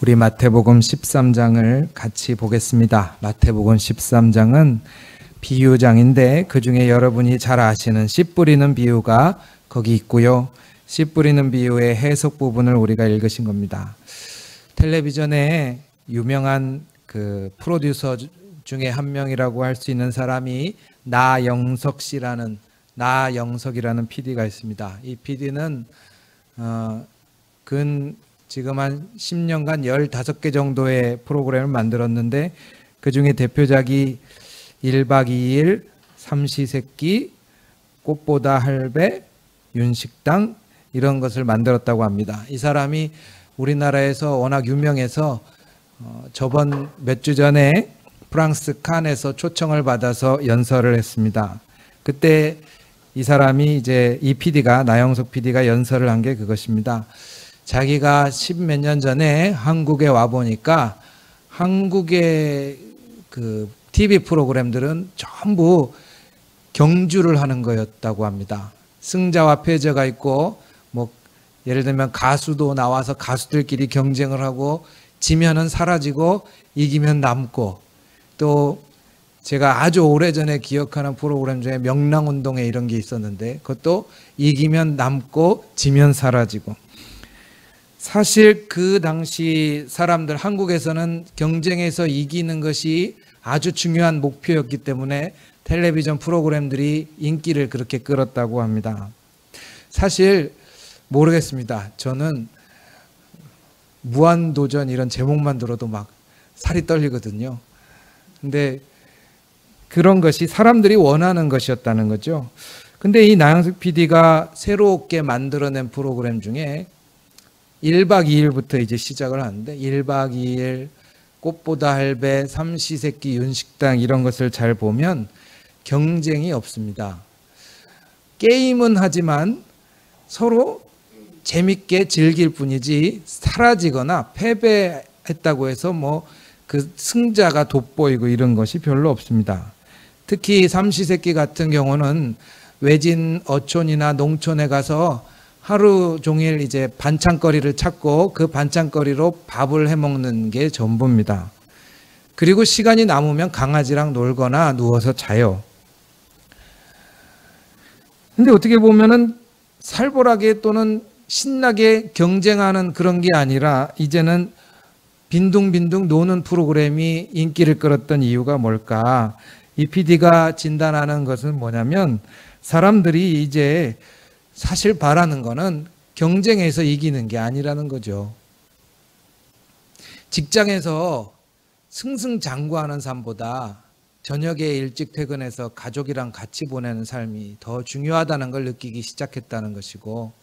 우리 마태복음 13장을 같이 보겠습니다. 마태복음 13장은 비유장인데 그 중에 여러분이 잘 아시는 씨 뿌리는 비유가 거기 있고요. 씨 뿌리는 비유의 해석 부분을 우리가 읽으신 겁니다. 텔레비전에 유명한 그 프로듀서 중에 한 명이라고 할 수 있는 사람이 나영석 씨라는 나영석이라는 PD가 있습니다. 이 PD는 지금 한 10년간 15개 정도의 프로그램을 만들었는데 그 중에 대표작이 1박 2일, 삼시세끼, 꽃보다 할배, 윤식당 이런 것을 만들었다고 합니다. 이 사람이 우리나라에서 워낙 유명해서 저번 몇 주 전에 프랑스 칸에서 초청을 받아서 연설을 했습니다. 그때 이 사람이 이 PD가 나영석 PD가 연설을 한 게 그것입니다. 자기가 10몇 년 전에 한국에 와 보니까 한국의 그 TV 프로그램들은 전부 경주를 하는 거였다고 합니다. 승자와 패자가 있고 예를 들면 가수도 나와서 가수들끼리 경쟁을 하고 지면은 사라지고 이기면 남고, 또 제가 아주 오래전에 기억하는 프로그램 중에 명랑운동회 이런 게 있었는데 그것도 이기면 남고 지면 사라지고. 사실 그 당시 사람들 한국에서는 경쟁에서 이기는 것이 아주 중요한 목표였기 때문에 텔레비전 프로그램들이 인기를 그렇게 끌었다고 합니다. 사실 모르겠습니다. 저는 무한도전 이런 제목만 들어도 막 살이 떨리거든요. 근데 그런 것이 사람들이 원하는 것이었다는 거죠. 근데 이 나영석 PD가 새롭게 만들어낸 프로그램 중에 1박 2일부터 이제 시작을 하는데 1박 2일, 꽃보다 할배, 삼시세끼, 윤식당 이런 것을 잘 보면 경쟁이 없습니다. 게임은 하지만 서로 재밌게 즐길 뿐이지 사라지거나 패배했다고 해서 그 승자가 돋보이고 이런 것이 별로 없습니다. 특히 삼시세끼 같은 경우는 외진 어촌이나 농촌에 가서 하루 종일 이제 반찬거리를 찾고 그 반찬거리로 밥을 해 먹는 게 전부입니다. 그리고 시간이 남으면 강아지랑 놀거나 누워서 자요. 근데 어떻게 보면은 살벌하게 또는 신나게 경쟁하는 그런 게 아니라 이제는 빈둥빈둥 노는 프로그램이 인기를 끌었던 이유가 뭘까? 이 PD가 진단하는 것은 뭐냐면 사람들이 이제 사실 바라는 거는 경쟁에서 이기는 게 아니라는 거죠. 직장에서 승승장구하는 삶보다 저녁에 일찍 퇴근해서 가족이랑 같이 보내는 삶이 더 중요하다는 걸 느끼기 시작했다는 것이고,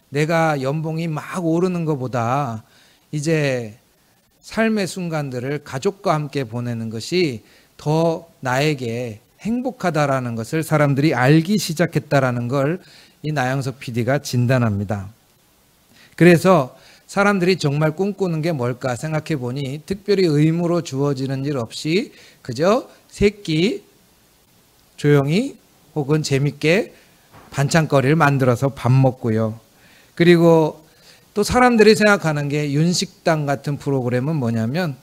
내가 연봉이 막 오르는 것보다 이제 삶의 순간들을 가족과 함께 보내는 것이 더 나에게 행복하다라는 것을 사람들이 알기 시작했다라는 걸 이 나영석 PD가 진단합니다. 그래서 사람들이 정말 꿈꾸는 게 뭘까 생각해 보니 특별히 의무로 주어지는 일 없이 그저 세끼 조용히 혹은 재밌게 반찬거리를 만들어서 밥 먹고요. 그리고 또 사람들이 생각하는 게 윤식당 같은 프로그램은 뭐냐면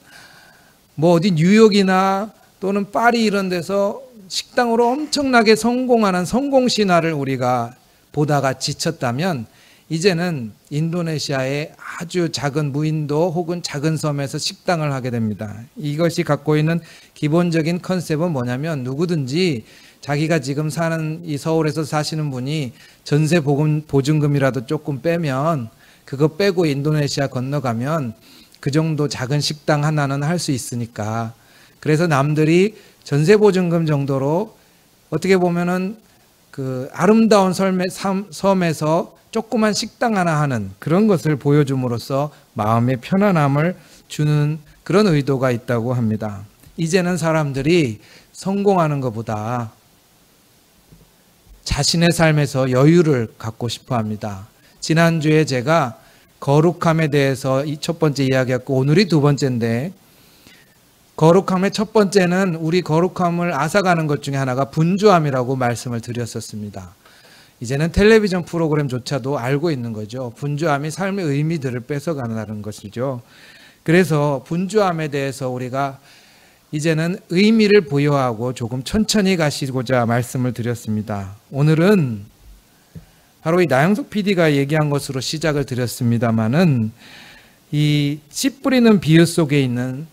어디 뉴욕이나 또는 파리 이런 데서 식당으로 엄청나게 성공하는 성공 신화를 우리가 보다가 지쳤다면 이제는 인도네시아의 아주 작은 무인도 혹은 작은 섬에서 식당을 하게 됩니다. 이것이 갖고 있는 기본적인 컨셉은 뭐냐면 누구든지 자기가 지금 사는 이 서울에서 사시는 분이 전세 보증금이라도 조금 빼면 그거 빼고 인도네시아 건너가면 그 정도 작은 식당 하나는 할 수 있으니까, 그래서 남들이 전세 보증금 정도로 어떻게 보면은 그 아름다운 섬에서 조그만 식당 하나 하는 그런 것을 보여줌으로써 마음의 편안함을 주는 그런 의도가 있다고 합니다. 이제는 사람들이 성공하는 것보다 자신의 삶에서 여유를 갖고 싶어 합니다. 지난주에 제가 거룩함에 대해서 첫 번째 이야기했고 오늘이 두 번째인데, 거룩함의 첫 번째는 우리 거룩함을 앗아가는 것 중에 하나가 분주함이라고 말씀을 드렸었습니다. 이제는 텔레비전 프로그램조차도 알고 있는 거죠. 분주함이 삶의 의미들을 뺏어간다는 것이죠. 그래서 분주함에 대해서 우리가 이제는 의미를 부여하고 조금 천천히 가시고자 말씀을 드렸습니다. 오늘은 바로 이 나영석 PD가 얘기한 것으로 시작을 드렸습니다마는 이 씨 뿌리는 비유 속에 있는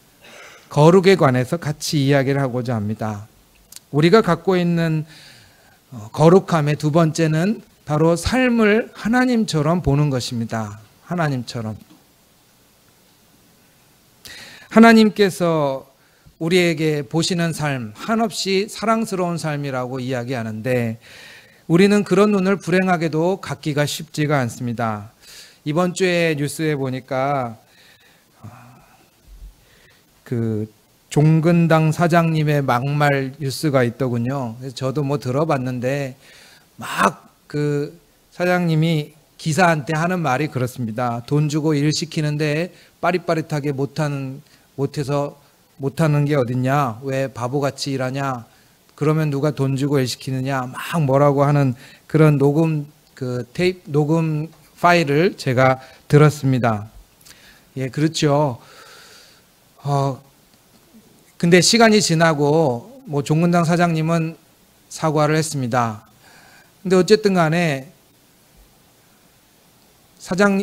거룩에 관해서 같이 이야기를 하고자 합니다. 우리가 갖고 있는 거룩함의 두 번째는 바로 삶을 하나님처럼 보는 것입니다. 하나님처럼. 하나님께서 우리에게 보시는 삶, 한없이 사랑스러운 삶이라고 이야기하는데 우리는 그런 눈을 불행하게도 갖기가 쉽지가 않습니다. 이번 주에 뉴스에 보니까 그 종근당 사장님의 막말 뉴스가 있더군요. 그래서 저도 뭐 들어봤는데 막 그 사장님이 기사한테 하는 말이 그렇습니다. 돈 주고 일 시키는데 빠릿빠릿하게 못해서 못하는 게 어딨냐? 왜 바보같이 일하냐? 그러면 누가 돈 주고 일 시키느냐? 막 뭐라고 하는 그런 녹음 파일을 제가 들었습니다. 예, 그렇죠. 근데 시간이 지나고 뭐 종근당 사장님은 사과를 했습니다. 근데 어쨌든 간에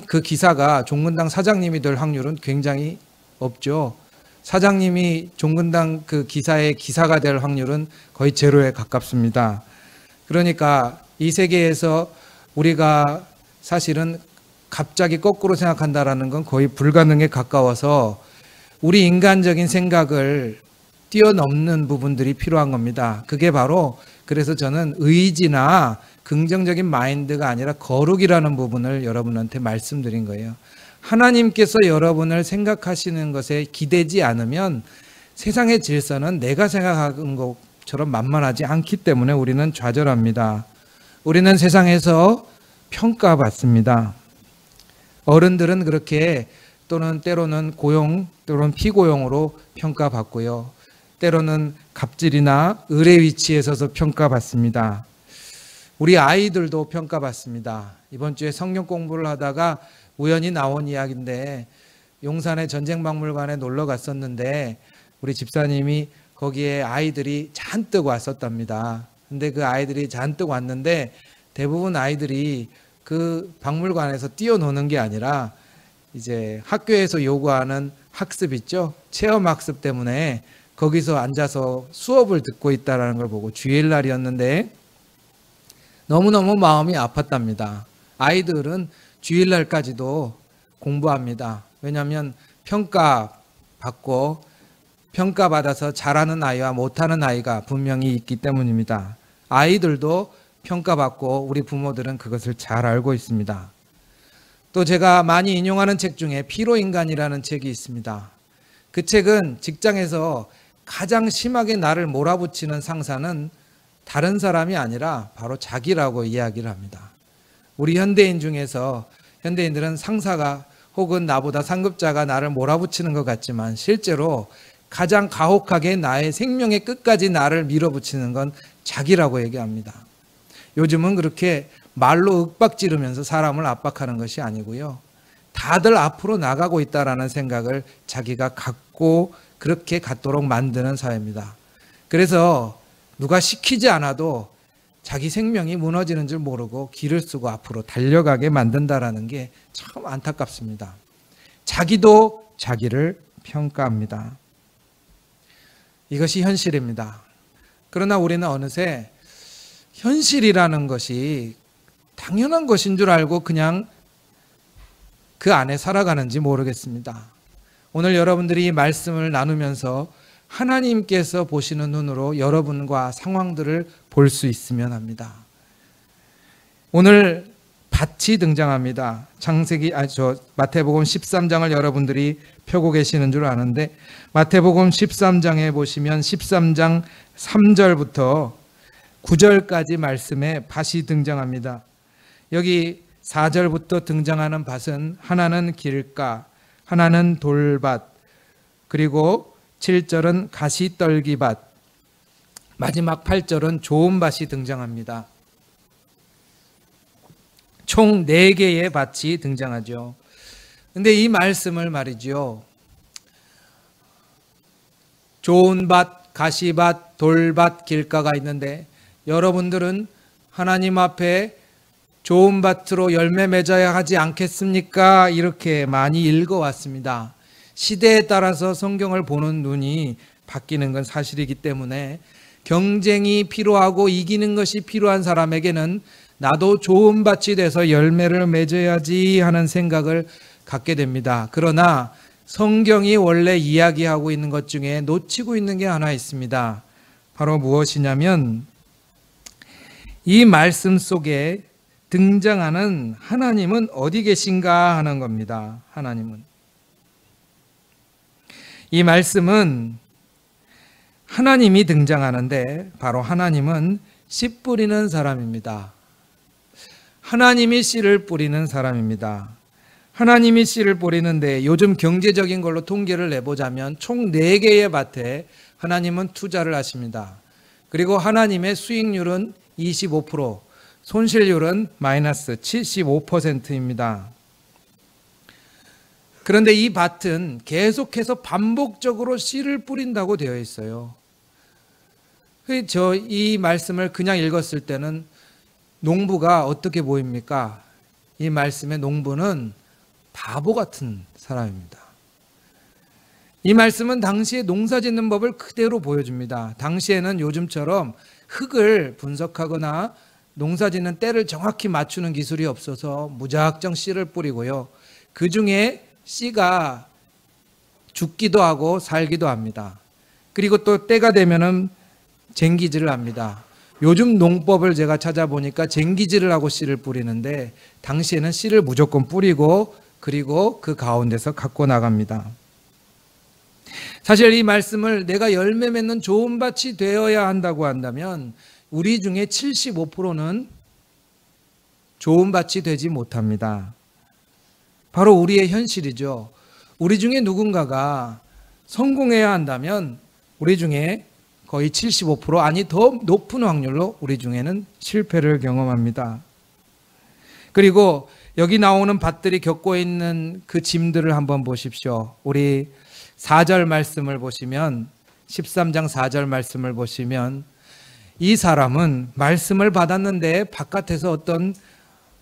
그 기사가 종근당 사장님이 될 확률은 굉장히 없죠. 사장님이 종근당 그 기사의 기사가 될 확률은 거의 제로에 가깝습니다. 그러니까 이 세계에서 우리가 사실은 갑자기 거꾸로 생각한다라는 건 거의 불가능에 가까워서 우리 인간적인 생각을 뛰어넘는 부분들이 필요한 겁니다. 그게 바로 그래서 저는 의지나 긍정적인 마인드가 아니라 거룩이라는 부분을 여러분한테 말씀드린 거예요. 하나님께서 여러분을 생각하시는 것에 기대지 않으면 세상의 질서는 내가 생각하는 것처럼 만만하지 않기 때문에 우리는 좌절합니다. 우리는 세상에서 평가받습니다. 어른들은 그렇게 또는 때로는 고용 또는 피고용으로 평가받고요. 때로는 갑질이나 을의 위치에 서서 평가받습니다. 우리 아이들도 평가받습니다. 이번 주에 성경 공부를 하다가 우연히 나온 이야기인데 용산의 전쟁박물관에 놀러 갔었는데 우리 집사님이 거기에 아이들이 잔뜩 왔었답니다. 근데 그 아이들이 잔뜩 왔는데 대부분 아이들이 그 박물관에서 뛰어노는 게 아니라 이제 학교에서 요구하는 학습 있죠? 체험학습 때문에 거기서 앉아서 수업을 듣고 있다는 걸 보고 주일날이었는데 너무너무 마음이 아팠답니다. 아이들은 주일날까지도 공부합니다. 왜냐하면 평가받고 평가받아서 잘하는 아이와 못하는 아이가 분명히 있기 때문입니다. 아이들도 평가받고 우리 부모들은 그것을 잘 알고 있습니다. 또 제가 많이 인용하는 책 중에 피로인간이라는 책이 있습니다. 그 책은 직장에서 가장 심하게 나를 몰아붙이는 상사는 다른 사람이 아니라 바로 자기라고 이야기를 합니다. 우리 현대인 중에서 현대인들은 상사가 혹은 나보다 상급자가 나를 몰아붙이는 것 같지만 실제로 가장 가혹하게 나의 생명의 끝까지 나를 밀어붙이는 건 자기라고 얘기합니다. 요즘은 그렇게 말로 윽박지르면서 사람을 압박하는 것이 아니고요. 다들 앞으로 나가고 있다라는 생각을 자기가 갖고 그렇게 갖도록 만드는 사회입니다. 그래서 누가 시키지 않아도 자기 생명이 무너지는 줄 모르고 길을 쓰고 앞으로 달려가게 만든다라는 게 참 안타깝습니다. 자기도 자기를 평가합니다. 이것이 현실입니다. 그러나 우리는 어느새 현실이라는 것이 당연한 것인 줄 알고 그냥 그 안에 살아가는지 모르겠습니다. 오늘 여러분들이 이 말씀을 나누면서 하나님께서 보시는 눈으로 여러분과 상황들을 볼 수 있으면 합니다. 오늘 밭이 등장합니다. 마태복음 13장을 여러분들이 펴고 계시는 줄 아는데 마태복음 13장에 보시면 13장 3절부터 9절까지 말씀에 밭이 등장합니다. 여기 4절부터 등장하는 밭은 하나는 길가, 하나는 돌밭, 그리고 7절은 가시떨기밭, 마지막 8절은 좋은 밭이 등장합니다. 총 4개의 밭이 등장하죠. 근데 이 말씀을 말이죠. 좋은 밭, 가시밭, 돌밭, 길가가 있는데 여러분들은 하나님 앞에 좋은 밭으로 열매 맺어야 하지 않겠습니까? 이렇게 많이 읽어왔습니다. 시대에 따라서 성경을 보는 눈이 바뀌는 건 사실이기 때문에 경쟁이 필요하고 이기는 것이 필요한 사람에게는 나도 좋은 밭이 돼서 열매를 맺어야지 하는 생각을 갖게 됩니다. 그러나 성경이 원래 이야기하고 있는 것 중에 놓치고 있는 게 하나 있습니다. 바로 무엇이냐면 이 말씀 속에 등장하는 하나님은 어디 계신가 하는 겁니다. 하나님은. 이 말씀은 하나님이 등장하는데 바로 하나님은 씨 뿌리는 사람입니다. 하나님이 씨를 뿌리는 사람입니다. 하나님이 씨를 뿌리는데 요즘 경제적인 걸로 통계를 내보자면 총 4개의 밭에 하나님은 투자를 하십니다. 그리고 하나님의 수익률은 25%, 손실률은 마이너스 75%입니다. 그런데 이 밭은 계속해서 반복적으로 씨를 뿌린다고 되어 있어요. 이 말씀을 그냥 읽었을 때는 농부가 어떻게 보입니까? 이 말씀의 농부는 바보 같은 사람입니다. 이 말씀은 당시에 농사 짓는 법을 그대로 보여줍니다. 당시에는 요즘처럼 흙을 분석하거나 농사 짓는 때를 정확히 맞추는 기술이 없어서 무작정 씨를 뿌리고요. 그 중에 씨가 죽기도 하고 살기도 합니다. 그리고 또 때가 되면은 쟁기질을 합니다. 요즘 농법을 제가 찾아보니까 쟁기질을 하고 씨를 뿌리는데 당시에는 씨를 무조건 뿌리고 그리고 그 가운데서 갖고 나갑니다. 사실 이 말씀을 내가 열매 맺는 좋은 밭이 되어야 한다고 한다면 우리 중에 75%는 좋은 밭이 되지 못합니다. 바로 우리의 현실이죠. 우리 중에 누군가가 성공해야 한다면 우리 중에 거의 75% 아니 더 높은 확률로 우리 중에는 실패를 경험합니다. 그리고 여기 나오는 밭들이 겪고 있는 그 짐들을 한번 보십시오. 우리 4절 말씀을 보시면 13장 4절 말씀을 보시면 이 사람은 말씀을 받았는데 바깥에서 어떤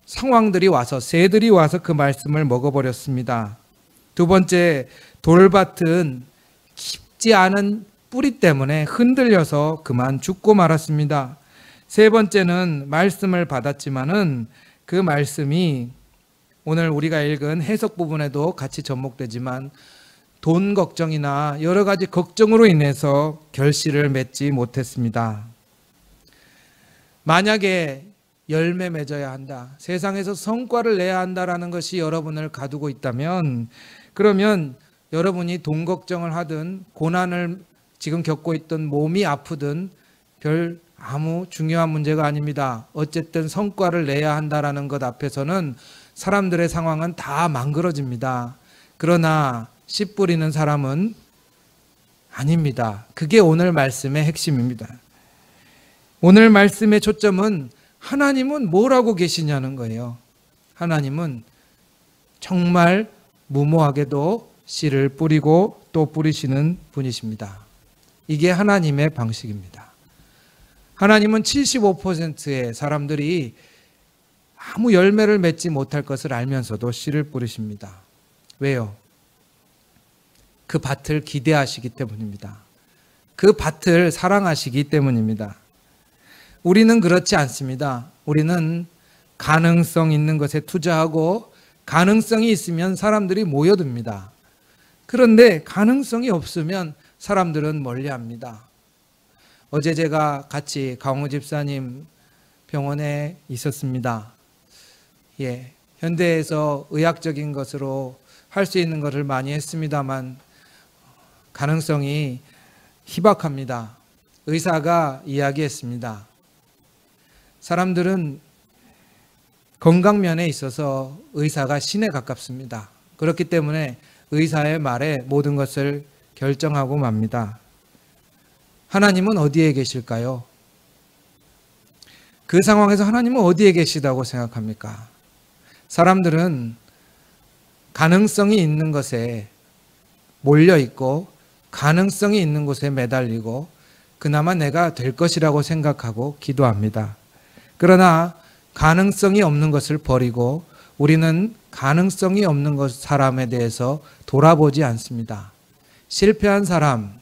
상황들이 와서 새들이 와서 그 말씀을 먹어버렸습니다. 두 번째, 돌밭은 깊지 않은 뿌리 때문에 흔들려서 그만 죽고 말았습니다. 세 번째는 말씀을 받았지만은 그 말씀이 오늘 우리가 읽은 해석 부분에도 같이 접목되지만 돈 걱정이나 여러 가지 걱정으로 인해서 결실을 맺지 못했습니다. 만약에 열매 맺어야 한다, 세상에서 성과를 내야 한다라는 것이 여러분을 가두고 있다면 그러면 여러분이 돈 걱정을 하든 고난을 지금 겪고 있던 몸이 아프든 별 아무 중요한 문제가 아닙니다. 어쨌든 성과를 내야 한다라는 것 앞에서는 사람들의 상황은 다 망그러집니다. 그러나 씨 뿌리는 사람은 아닙니다. 그게 오늘 말씀의 핵심입니다. 오늘 말씀의 초점은 하나님은 뭘 하고 계시냐는 거예요. 하나님은 정말 무모하게도 씨를 뿌리고 또 뿌리시는 분이십니다. 이게 하나님의 방식입니다. 하나님은 75%의 사람들이 아무 열매를 맺지 못할 것을 알면서도 씨를 뿌리십니다. 왜요? 그 밭을 기대하시기 때문입니다. 그 밭을 사랑하시기 때문입니다. 우리는 그렇지 않습니다. 우리는 가능성 있는 것에 투자하고 가능성이 있으면 사람들이 모여듭니다. 그런데 가능성이 없으면 사람들은 멀리합니다. 어제 제가 같이 강호 집사님 병원에 있었습니다. 현대에서 의학적인 것으로 할 수 있는 것을 많이 했습니다만 가능성이 희박합니다. 의사가 이야기했습니다. 사람들은 건강면에 있어서 의사가 신에 가깝습니다. 그렇기 때문에 의사의 말에 모든 것을 결정하고 맙니다. 하나님은 어디에 계실까요? 그 상황에서 하나님은 어디에 계시다고 생각합니까? 사람들은 가능성이 있는 것에 몰려있고 가능성이 있는 곳에 매달리고 그나마 내가 될 것이라고 생각하고 기도합니다. 그러나 가능성이 없는 것을 버리고 우리는 가능성이 없는 것 사람에 대해서 돌아보지 않습니다. 실패한 사람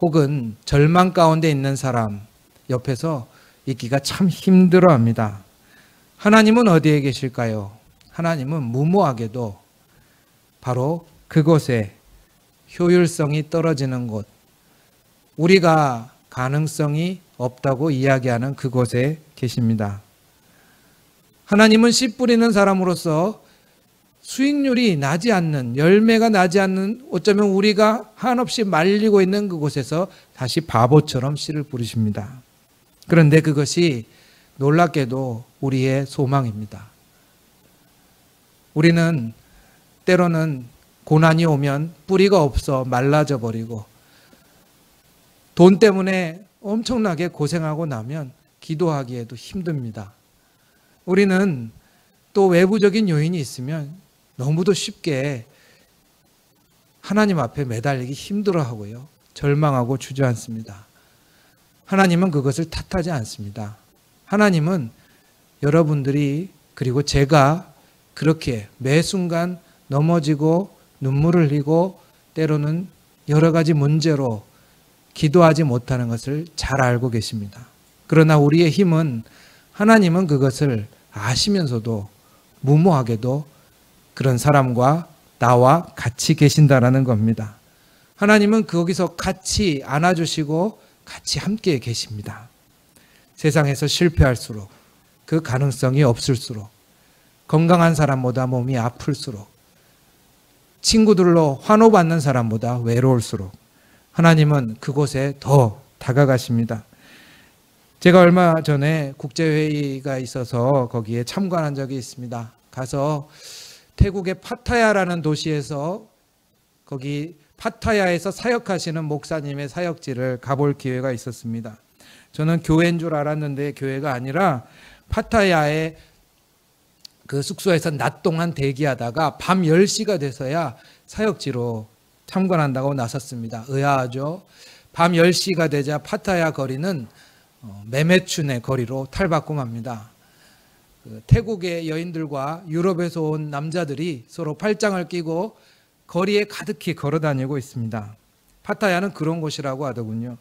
혹은 절망 가운데 있는 사람 옆에서 있기가 참 힘들어합니다. 하나님은 어디에 계실까요? 하나님은 무모하게도 바로 그곳에 효율성이 떨어지는 곳, 우리가 가능성이 없다고 이야기하는 그곳에 계십니다. 하나님은 씨 뿌리는 사람으로서 수익률이 나지 않는, 열매가 나지 않는, 어쩌면 우리가 한없이 말리고 있는 그곳에서 다시 바보처럼 씨를 뿌리십니다. 그런데 그것이 놀랍게도 우리의 소망입니다. 우리는 때로는 고난이 오면 뿌리가 없어 말라져 버리고 돈 때문에 엄청나게 고생하고 나면 기도하기에도 힘듭니다. 우리는 또 외부적인 요인이 있으면 너무도 쉽게 하나님 앞에 매달리기 힘들어하고요. 절망하고 주저앉습니다. 하나님은 그것을 탓하지 않습니다. 하나님은 여러분들이 그리고 제가 그렇게 매 순간 넘어지고 눈물을 흘리고 때로는 여러 가지 문제로 기도하지 못하는 것을 잘 알고 계십니다. 그러나 우리의 힘은 하나님은 그것을 아시면서도 무모하게도 그런 사람과 나와 같이 계신다라는 겁니다. 하나님은 거기서 같이 안아주시고 같이 함께 계십니다. 세상에서 실패할수록 그 가능성이 없을수록 건강한 사람보다 몸이 아플수록 친구들로 환호받는 사람보다 외로울수록 하나님은 그곳에 더 다가가십니다. 제가 얼마 전에 국제회의가 있어서 거기에 참관한 적이 있습니다. 가서 태국의 파타야라는 도시에서 거기 파타야에서 사역하시는 목사님의 사역지를 가볼 기회가 있었습니다. 저는 교회인 줄 알았는데 교회가 아니라 파타야의 그 숙소에서 낮 동안 대기하다가 밤 10시가 돼서야 사역지로 참관한다고 나섰습니다. 의아하죠. 밤 10시가 되자 파타야 거리는 매매춘의 거리로 탈바꿈합니다. 태국의 여인들과 유럽에서 온 남자들이 서로 팔짱을 끼고 거리에 가득히 걸어다니고 있습니다. 파타야는 그런 곳이라고 하더군요.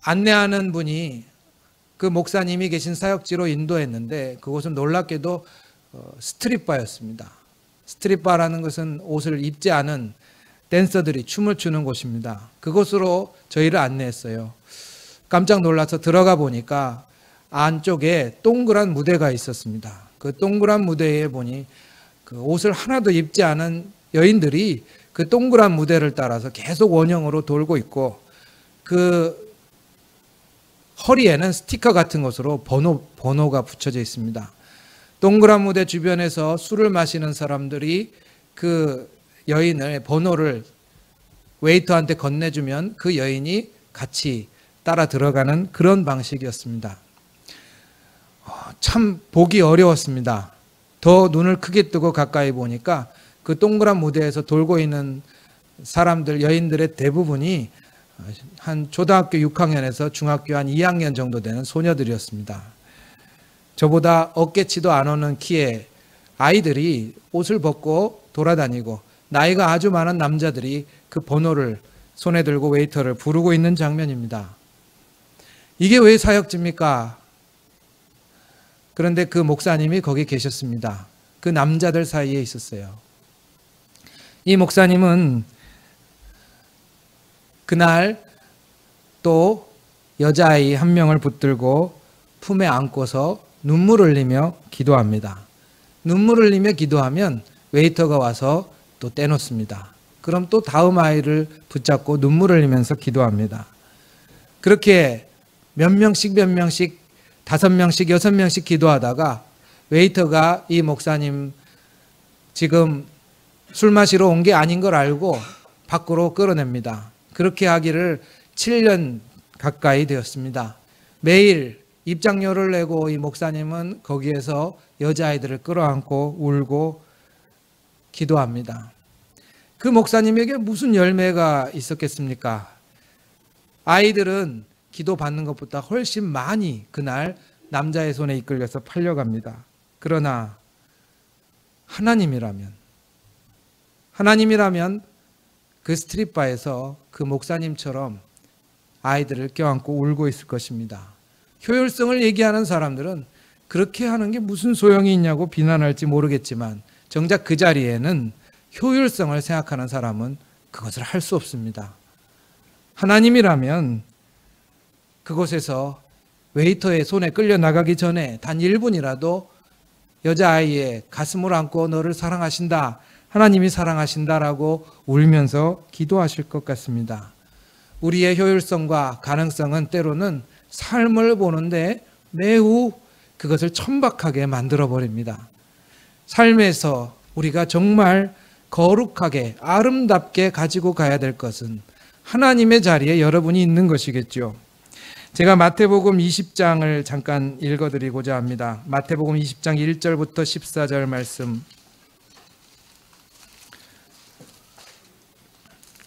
안내하는 분이 그 목사님이 계신 사역지로 인도했는데 그곳은 놀랍게도 스트릿바였습니다. 스트릿바라는 것은 옷을 입지 않은 댄서들이 춤을 추는 곳입니다. 그곳으로 저희를 안내했어요. 깜짝 놀라서 들어가 보니까 안쪽에 동그란 무대가 있었습니다. 그 동그란 무대에 보니 그 옷을 하나도 입지 않은 여인들이 그 동그란 무대를 따라서 계속 원형으로 돌고 있고 그 허리에는 스티커 같은 것으로 번호가 붙여져 있습니다. 동그란 무대 주변에서 술을 마시는 사람들이 그 여인의 번호를 웨이터한테 건네주면 그 여인이 같이 따라 들어가는 그런 방식이었습니다. 참 보기 어려웠습니다. 더 눈을 크게 뜨고 가까이 보니까 그 동그란 무대에서 돌고 있는 사람들, 여인들의 대부분이 한 초등학교 6학년에서 중학교 한 2학년 정도 되는 소녀들이었습니다. 저보다 어깨치도 안 오는 키에 아이들이 옷을 벗고 돌아다니고 나이가 아주 많은 남자들이 그 번호를 손에 들고 웨이터를 부르고 있는 장면입니다. 이게 왜 사역지입니까? 그런데 그 목사님이 거기 계셨습니다. 그 남자들 사이에 있었어요. 이 목사님은 그날 또 여자아이 한 명을 붙들고 품에 안고서 눈물을 흘리며 기도합니다. 눈물을 흘리며 기도하면 웨이터가 와서 또 떼놓습니다. 그럼 또 다음 아이를 붙잡고 눈물을 흘리면서 기도합니다. 그렇게 몇 명씩 5명씩 6명씩 기도하다가 웨이터가 이 목사님 지금 술 마시러 온 게 아닌 걸 알고 밖으로 끌어냅니다. 그렇게 하기를 7년 가까이 되었습니다. 매일 입장료를 내고 이 목사님은 거기에서 여자아이들을 끌어안고 울고 기도합니다. 그 목사님에게 무슨 열매가 있었겠습니까? 아이들은 기도 받는 것보다 훨씬 많이 그날 남자의 손에 이끌려서 팔려갑니다. 그러나 하나님이라면 그 스트릿바에서 그 목사님처럼 아이들을 껴안고 울고 있을 것입니다. 효율성을 얘기하는 사람들은 그렇게 하는 게 무슨 소용이 있냐고 비난할지 모르겠지만 정작 그 자리에는 효율성을 생각하는 사람은 그것을 할 수 없습니다. 하나님이라면 그곳에서 웨이터의 손에 끌려 나가기 전에 단 1분이라도 여자아이의 가슴을 안고 너를 사랑하신다, 하나님이 사랑하신다라고 울면서 기도하실 것 같습니다. 우리의 효율성과 가능성은 때로는 삶을 보는데 매우 그것을 천박하게 만들어버립니다. 삶에서 우리가 정말 거룩하게 아름답게 가지고 가야 될 것은 하나님의 자리에 여러분이 있는 것이겠죠. 제가 마태복음 20장을 잠깐 읽어드리고자 합니다. 마태복음 20장 1절부터 14절 말씀.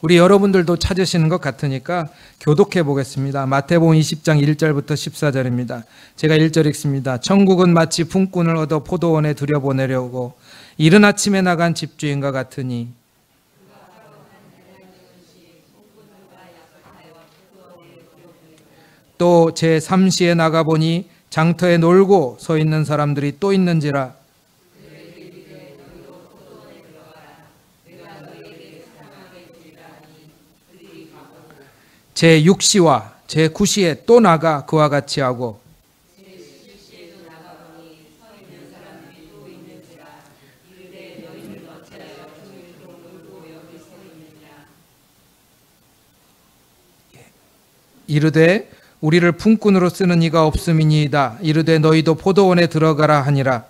우리 여러분들도 찾으시는 것 같으니까 교독해 보겠습니다. 마태복음 20장 1절부터 14절입니다. 제가 1절 읽습니다. 천국은 마치 품꾼을 얻어 포도원에 들여보내려고 이른 아침에 나간 집주인과 같으니 또 제3시에 나가보니 장터에 놀고 서 있는 사람들이 또 있는지라. 제6시와 제9시에 또 나가 그와 같이 하고 이르되 우리를 품꾼으로 쓰는 이가 없음이니이다. 이르되 너희도 포도원에 들어가라 하니라.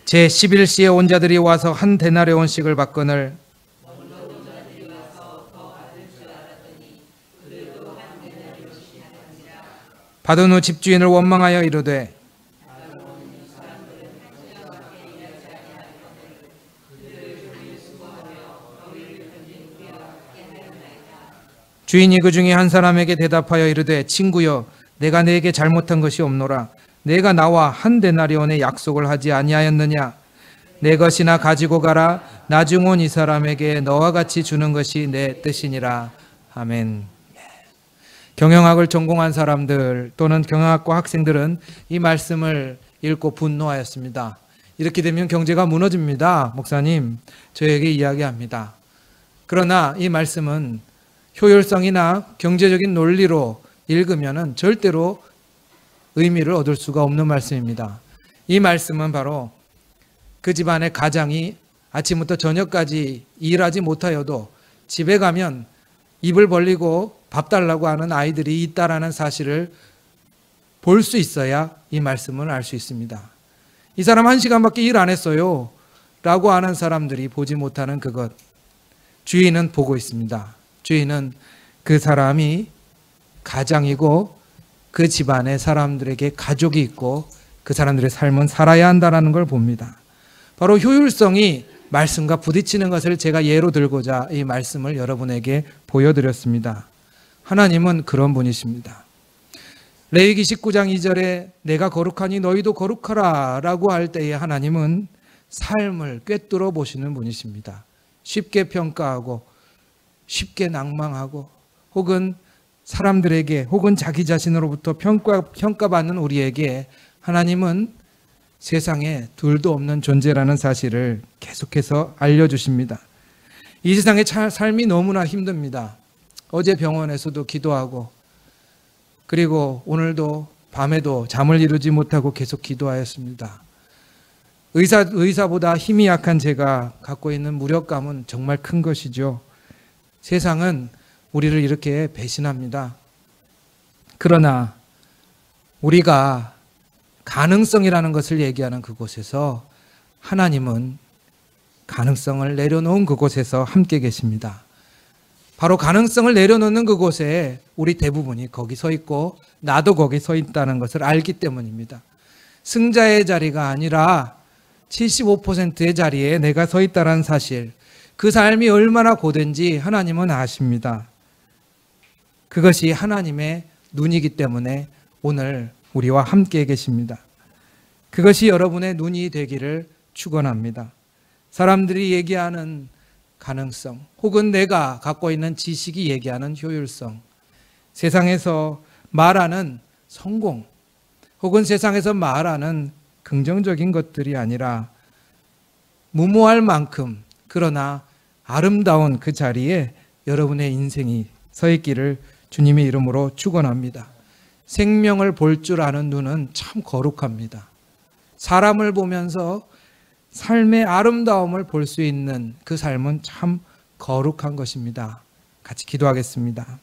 제11시에 온 자들이 와서 한 데나리온씩을 받거늘 받은 후 집주인을 원망하여 이르되 주인이 그 중에 한 사람에게 대답하여 이르되 친구여 내가 네게 잘못한 것이 없노라. 내가 나와 한 데나리온의 약속을 하지 아니하였느냐. 내 것이나 가지고 가라. 나중 온 이 사람에게 너와 같이 주는 것이 내 뜻이니라. 아멘. 경영학을 전공한 사람들 또는 경영학과 학생들은 이 말씀을 읽고 분노하였습니다. 이렇게 되면 경제가 무너집니다. 목사님, 저에게 이야기합니다. 그러나 이 말씀은 효율성이나 경제적인 논리로 읽으면 절대로 의미를 얻을 수가 없는 말씀입니다. 이 말씀은 바로 그 집안의 가장이 아침부터 저녁까지 일하지 못하여도 집에 가면 입을 벌리고 밥 달라고 하는 아이들이 있다라는 사실을 볼 수 있어야 이 말씀을 알 수 있습니다. 이 사람 1시간밖에 일 안 했어요 라고 하는 사람들이 보지 못하는 그것, 주인은 보고 있습니다. 주인은 그 사람이 가장이고 그 집안의 사람들에게 가족이 있고 그 사람들의 삶은 살아야 한다는 걸 봅니다. 바로 효율성이 말씀과 부딪히는 것을 제가 예로 들고자 이 말씀을 여러분에게 보여드렸습니다. 하나님은 그런 분이십니다. 레위기 19장 2절에 내가 거룩하니 너희도 거룩하라 라고 할 때에 하나님은 삶을 꿰뚫어 보시는 분이십니다. 쉽게 평가하고 쉽게 낭망하고 혹은 사람들에게 혹은 자기 자신으로부터 평가받는 우리에게 하나님은 세상에 둘도 없는 존재라는 사실을 계속해서 알려주십니다. 이 세상의 삶이 너무나 힘듭니다. 어제 병원에서도 기도하고 그리고 오늘도 밤에도 잠을 이루지 못하고 계속 기도하였습니다. 의사보다 힘이 약한 제가 갖고 있는 무력감은 정말 큰 것이죠. 세상은 우리를 이렇게 배신합니다. 그러나 우리가 가능성이라는 것을 얘기하는 그곳에서 하나님은 가능성을 내려놓은 그곳에서 함께 계십니다. 바로 가능성을 내려놓는 그곳에 우리 대부분이 거기 서 있고 나도 거기 서 있다는 것을 알기 때문입니다. 승자의 자리가 아니라 75%의 자리에 내가 서 있다는 사실, 그 삶이 얼마나 고된지 하나님은 아십니다. 그것이 하나님의 눈이기 때문에 오늘 우리와 함께 계십니다. 그것이 여러분의 눈이 되기를 축원합니다. 사람들이 얘기하는 가능성, 혹은 내가 갖고 있는 지식이 얘기하는 효율성, 세상에서 말하는 성공, 혹은 세상에서 말하는 긍정적인 것들이 아니라 무모할 만큼 그러나 아름다운 그 자리에 여러분의 인생이 서 있기를 주님의 이름으로 축원합니다. 생명을 볼 줄 아는 눈은 참 거룩합니다. 사람을 보면서 삶의 아름다움을 볼 수 있는 그 삶은 참 거룩한 것입니다. 같이 기도하겠습니다.